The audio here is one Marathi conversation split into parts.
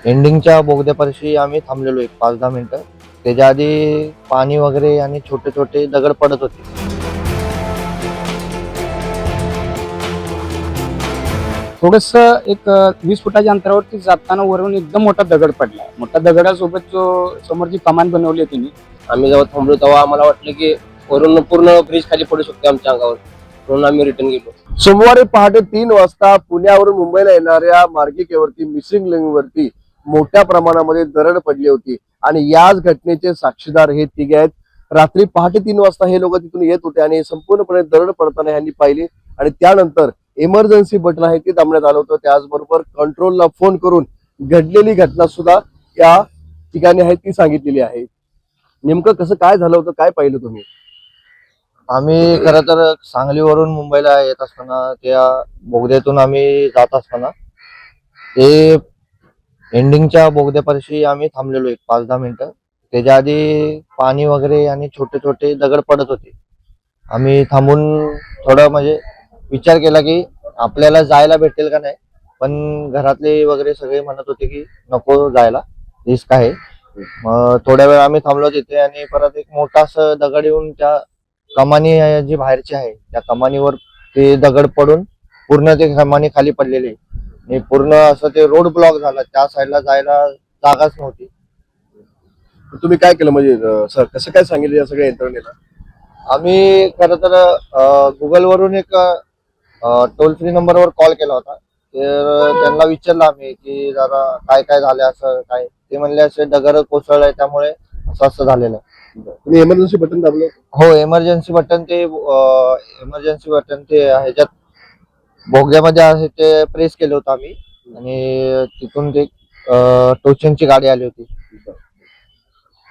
एंडिंगच्या बोगद्यापाशी आम्ही थांबलेलो एक 5-10 मिनिटं. त्याच्या आधी पाणी वगैरे आणि छोटे छोटे दगड पडत होते. थोडस एक 20 फुटाच्या अंतरावरती जाताना वरून एकदम मोठा दगड पडला. मोठ्या दगडासोबत जो समोर जी कमान बनवली आहे त्यांनी, आम्ही जेव्हा थांबलो तेव्हा आम्हाला वाटलं की वरून पूर्ण ब्रिज खाली पडू शकतो आमच्या अंगावर, म्हणून आम्ही रिटर्न गेलो. सोमवारी पहाटे 3 वाजता पुण्यावरून मुंबईला येणाऱ्या मार्गिकेवरती मिसिंग लिंक वरती मोठ्या प्रमाणामध्ये दरड पडली होती आणि याच घटनेचे साक्षीदार हे तिघे आहेत. रात्री पहाटे 3 वाजता हे लोक तिथून येत होते आणि संपूर्णपणे दरड पडताना ह्यांनी पाहिली आणि त्यानंतर इमर्जन्सी बटन आहे ते दाबण्यात आलं होतं. त्याचबरोबर कंट्रोलला फोन करून घडलेली घटना सुद्धा या ठिकाणी आहे ती सांगितलेली आहे. नेमकं कसं काय झालं होतं, काय पाहिलं तुम्ही? आम्ही खरं तर सांगलीवरून मुंबईला येत असताना त्या बोगद्यातून आम्ही जात असताना ते एंडिंगच्या बोगद्यापाशी आम्ही थांबलेलो एक 5-10 मिनिटं. त्याच्या आधी पाणी वगैरे आणि छोटे छोटे दगड पडत होते. आम्ही थांबून थोडं म्हणजे विचार केला की आपल्याला जायला भेटेल का नाही, पण घरातले वगैरे सगळे म्हणत होते की नको जायला, रिस्क आहे. मग थोड्या वेळ आम्ही थांबलो तिथे आणि परत एक मोठा असं दगड येऊन त्या कमानी जी बाहेरची आहे त्या कमानीवर ते दगड पडून पूर्ण ते कमानी खाली पडलेली आहे. आणि पूर्ण असं ते रोड ब्लॉक झाला, त्या साईडला जायला जागाच नव्हती. तुम्ही काय केलं म्हणजे सर कसं काय सांगितलं या सगळ्या यंत्रणेला? आम्ही खरं तर गुगल वरून एक टोल फ्री नंबरवर कॉल केला होता. तर त्यांना विचारलं आम्ही की जरा काय काय झालं असं काय. ते म्हणले असे दगड कोसळलाय त्यामुळे असं असं झालेलं आहे. तुम्ही इमर्जन्सी बटन दाबलं? हो, इमर्जन्सी बटन ते ह्याच्यात बोगद्यामध्ये आहे ते प्रेस केलं होतं आम्ही आणि तिथून ते टोचनची गाडी आली होती.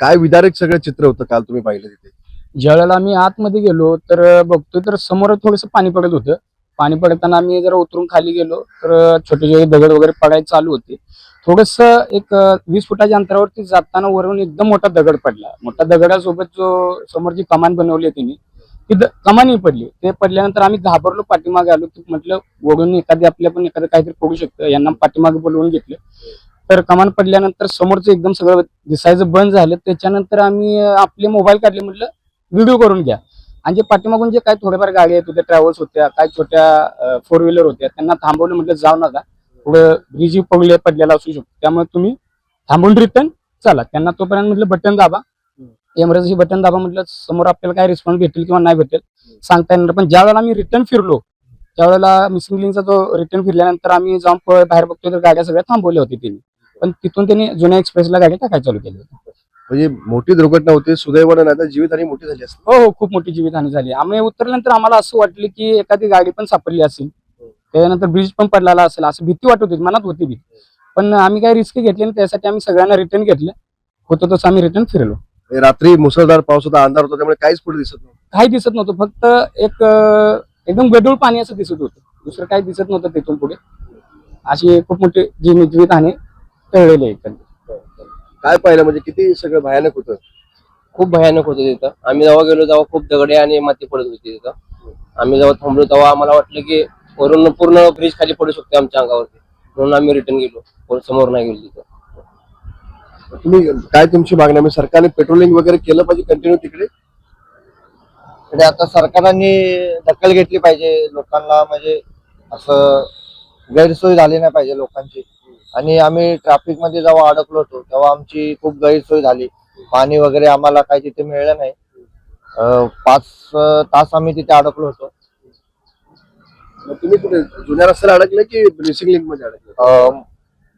काय विदारक सगळं चित्र होतं काल तुम्ही पाहिलं तिथे? ज्यावेळेला आम्ही आतमध्ये गेलो तर बघतोय तर समोर थोडंसं पाणी पडत होतं. पाणी पडताना आम्ही जरा उतरून खाली गेलो तर छोटे छोटे दगड वगैरे पडायला चालू होते. थोडस एक 20 फुटाच्या अंतरावरती जाताना वरून एकदम मोठा दगड पडला. मोठ्या दगडासोबत जो समोर जी कमान बनवली आहे त्यांनी, ती कमानी पडली. ते पडल्यानंतर आम्ही घाबरलो, पाठीमागे आलो. म्हटलं वडून एखादं काहीतरी पडू शकतं, यांना पाठीमागे बोलवून घेतलं. तर कमान पडल्यानंतर समोरचं एकदम सगळं दिसायचं बंद झालं. त्याच्यानंतर आम्ही आपले मोबाईल काढले, म्हटलं व्हिडिओ करून घ्या. आणि जे पाठीमागून जे काय थोड्याफार गाडी येत होत्या, ट्रॅव्हल्स होत्या, काय छोट्या 4 व्हीलर होत्या, त्यांना थांबवलं. म्हटलं जाऊ नका, पुढं ब्रिज पडलेला असू शकतो, त्यामुळे तुम्ही थांबून रिटर्न चला. त्यांना तोपर्यंत म्हटलं बटन दाबा, इमर्जन्सी बटन दाबा. म्हटलं समोर आपल्याला काय रिस्पॉन्स भेटेल किंवा नाही भेटेल सांगता येणार. पण ज्या वेळेला आम्ही रिटर्न फिरलो त्यावेळेला मिसिंग लिंकचा जो रिटर्न फिरल्यानंतर आम्ही जाऊन बाहेर बघतोय तर गाड्या सगळ्या थांबवल्या होत्या त्यांनी. पण तिथून त्यांनी जुन्या एक्सप्रेसला गाडी टाकायला चालू केली होती. म्हणजे मोठी दुर्घटना होती, सुदैवानं नाही तर जीवितहानी मोठी झाली असती. हो हो, खूप मोठी जीवितहानी झाली. आम्ही उतरल्यानंतर आम्हाला असं वाटलं की एखादी गाडी पण सापडली असेल, त्याच्यानंतर ब्रिज पण पडलेला असेल असं भीती वाटत होती, मनात होती भीती. पण आम्ही काही रिस्क घेतली नाही, त्यासाठी आम्ही सगळ्यांना रिटर्न घेतलं. होतं तसं आम्ही रिटर्न फिरलो. रात्री मुसळधार पाऊस होता, अंधार होता, त्यामुळे काहीच पुढे दिसत नव्हतं. काही दिसत नव्हतं, फक्त एक एकदम गढूळ पाणी असं दिसत होतं. दुसरं काही दिसत नव्हतं तिथून पुढे. अशी खूप मोठी जीवितहानी टळलेली आहे. काय पाहिलं म्हणजे किती सगळं भयानक होतं? खूप भयानक होतं तिथं. आम्ही जेव्हा गेलो तेव्हा खूप दगडे आणि माती पडत होती तिथं. आम्ही जेव्हा थांबलो तेव्हा आम्हाला वाटलं की वरून पूर्ण ब्रिज खाली पडू शकतो आमच्या अंगावरती, म्हणून आम्ही रिटर्न गेलो, समोर नाही गेलो तिथं. तुम्ही काय तुमची मागणी? म्हणजे सरकारने पेट्रोलिंग वगैरे केलं पाहिजे कंटिन्यू तिकडे? म्हणजे आता सरकारने दखल घेतली पाहिजे. लोकांना म्हणजे असं गैरसोय झाली नाही पाहिजे लोकांची. आणि आम्ही ट्रॅफिक मध्ये जेव्हा अडकलो होतो तेव्हा आमची खूप गैरसोय झाली. पाणी वगैरे आम्हाला काही तिथे मिळलं नाही. 5 तास आम्ही तिथे अडकलो होतो. मग तुम्ही कुठे जुन्या रस्त्याला अडकले की मिसिंग लिंक मध्ये अडकले?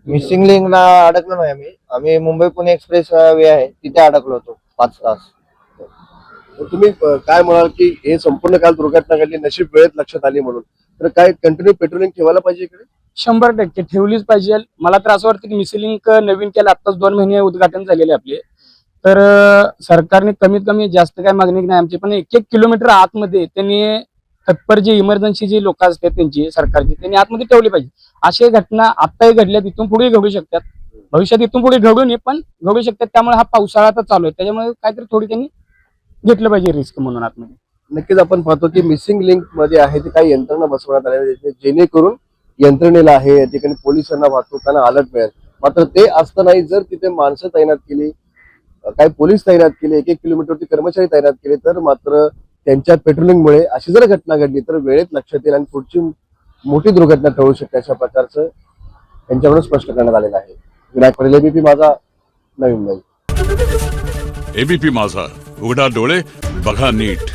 मिसिंग लिंकला अडकलो नाही आम्ही मुंबई पुणे एक्सप्रेस वे आहे तिथे अडकलो होतो 5 तास. मग तुम्ही काय म्हणाल की हे संपूर्ण काल दुर्घटना घडली, नशीब वेळेत लक्षात आली म्हणून, तर काय कंटिन्यू पेट्रोलिंग ठेवायला पाहिजे इकडे? 100% ठेवलीच पाहिजे. मला तर असं वाटतं की मिसिंग लिंक नवीन केलं, आत्ताच 2 महिने उद्घाटन झालेले आपले. तर सरकारने कमीत कमी, जास्त काय मागणी नाही आमची, पण 1-1 किलोमीटर आतमध्ये त्यांनी तत्पर जे इमर्जन्सी जे लोक असतात त्यांची सरकारची, त्यांनी आतमध्ये ठेवली पाहिजे. अशा घटना आत्ताही घडल्या, तिथून पुढे घडू शकतात, भविष्यात इथून पुढे घडू नये पण घडू शकतात. त्यामुळे हा पावसाळा तर चालू आहे, त्याच्यामुळे काहीतरी थोडी त्यांनी घेतलं पाहिजे रिस्क म्हणून आतमध्ये. नक्कीच आपण पाहतो की मिसिंग लिंक मध्ये आहे ते काही यंत्रणा बसवण्यात आल्या जेणेकरून यंत्रणेला आहे या ठिकाणी पोलिसांना, वाहतूकांना अलर्ट मिळेल. मात्र ते असतानाही जर तिथे माणसं तैनात केली, काही पोलीस तैनात केले, 1-1 किलोमीटरवरती कर्मचारी तैनात केले, तर मात्र त्यांच्या पेट्रोलिंगमुळे अशी जर घटना घडली तर वेळेत लक्षात येईल आणि पुढची मोठी दुर्घटना टळू शकते, अशा प्रकारचं त्यांच्याकडून स्पष्ट करण्यात आलेलं आहे. विनायक पडेल, एबीपी माझा, नवी मुंबई. एबीपी माझा, उघडा डोळे बघा नीट.